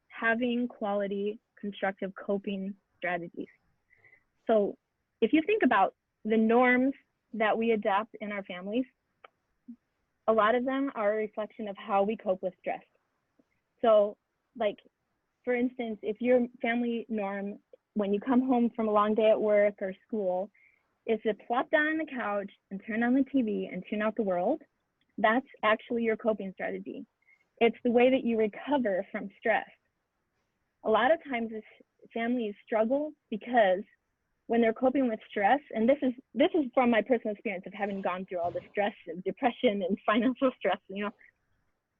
having quality constructive coping strategies. So if you think about the norms that we adopt in our families, a lot of them are a reflection of how we cope with stress. So like, for instance, if your family norm, when you come home from a long day at work or school, is to plop down on the couch and turn on the TV and tune out the world, that's actually your coping strategy. It's the way that you recover from stress. A lot of times families struggle because when they're coping with stress, and this is from my personal experience of having gone through all the stress and depression and financial stress, you know,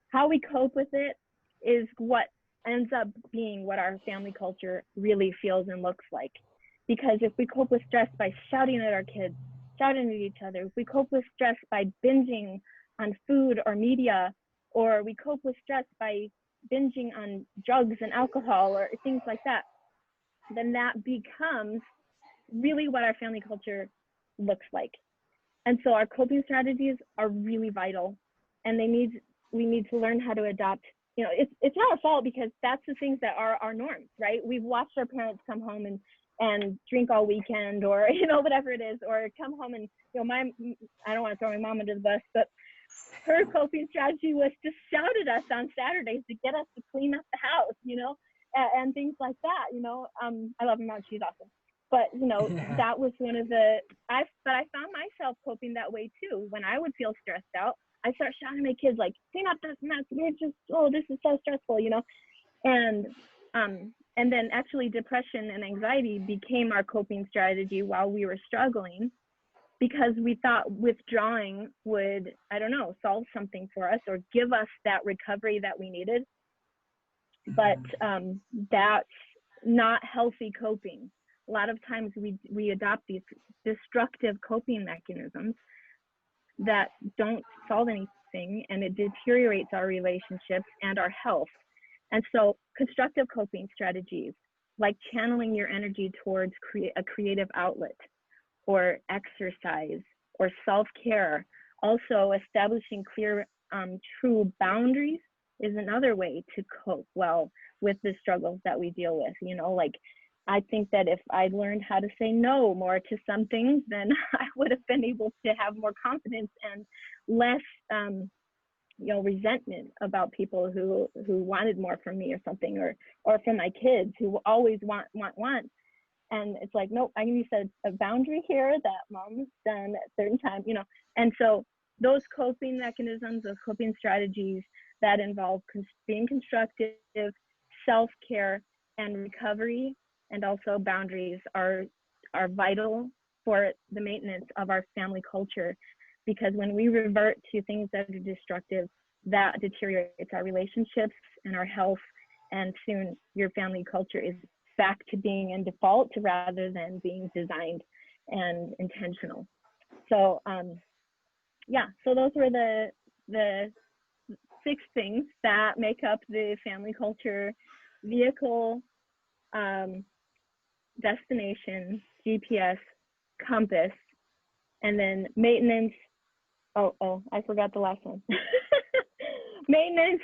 how we cope with it is what ends up being what our family culture really feels and looks like. Because if we cope with stress by shouting at our kids, shouting at each other, if we cope with stress by binging on food or media, or we cope with stress by binging on drugs and alcohol or things like that, then that becomes really what our family culture looks like. And so our coping strategies are really vital, and we need to learn how to adopt. You know, it's not our fault, because that's the things that are our norms, right? We've watched our parents come home and drink all weekend, or, you know, whatever it is, or come home and, you know, I don't want to throw my mom under the bus, but her coping strategy was to shout at us on Saturdays to get us to clean up the house, you know, and things like that, you know. I love my mom, she's awesome. But, you know, that was one of I found myself coping that way too. When I would feel stressed out, I start shouting at my kids, like, clean up this mess, we're just, oh, this is so stressful, you know. And then actually depression and anxiety became our coping strategy while we were struggling, because we thought withdrawing would, I don't know, solve something for us or give us that recovery that we needed. But that's not healthy coping. A lot of times we adopt these destructive coping mechanisms that don't solve anything, and it deteriorates our relationships and our health. And so constructive coping strategies, like channeling your energy towards a creative outlet, or exercise, or self-care, also establishing clear, true boundaries is another way to cope well with the struggles that we deal with. You know, like, I think that if I'd learned how to say no more to some things, then I would have been able to have more confidence and less, you know, resentment about people who wanted more from me or something, or from my kids who always want. And it's like, nope, I need to set a boundary here that mom's done at a certain time, you know. And so those coping mechanisms, those coping strategies that involve being constructive, self-care, and recovery, and also boundaries are vital for the maintenance of our family culture. Because when we revert to things that are destructive, that deteriorates our relationships and our health, and soon your family culture is back to being in default rather than being designed and intentional. So yeah, so those were the 6 things that make up the family culture: vehicle, destination, GPS, compass, and then maintenance. Oh, I forgot the last one. Maintenance,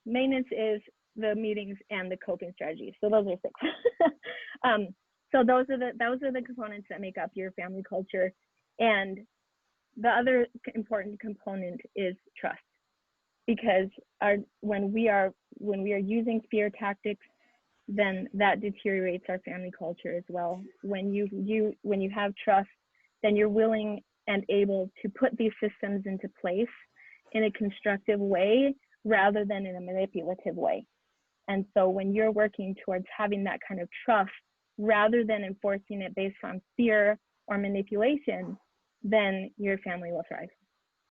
maintenance is the meetings and the coping strategies. So those are 6. So those are the components that make up your family culture. And the other important component is trust, because when we are using fear tactics, then that deteriorates our family culture as well. When you have trust, then you're willing and able to put these systems into place in a constructive way rather than in a manipulative way. And so when you're working towards having that kind of trust rather than enforcing it based on fear or manipulation, then your family will thrive.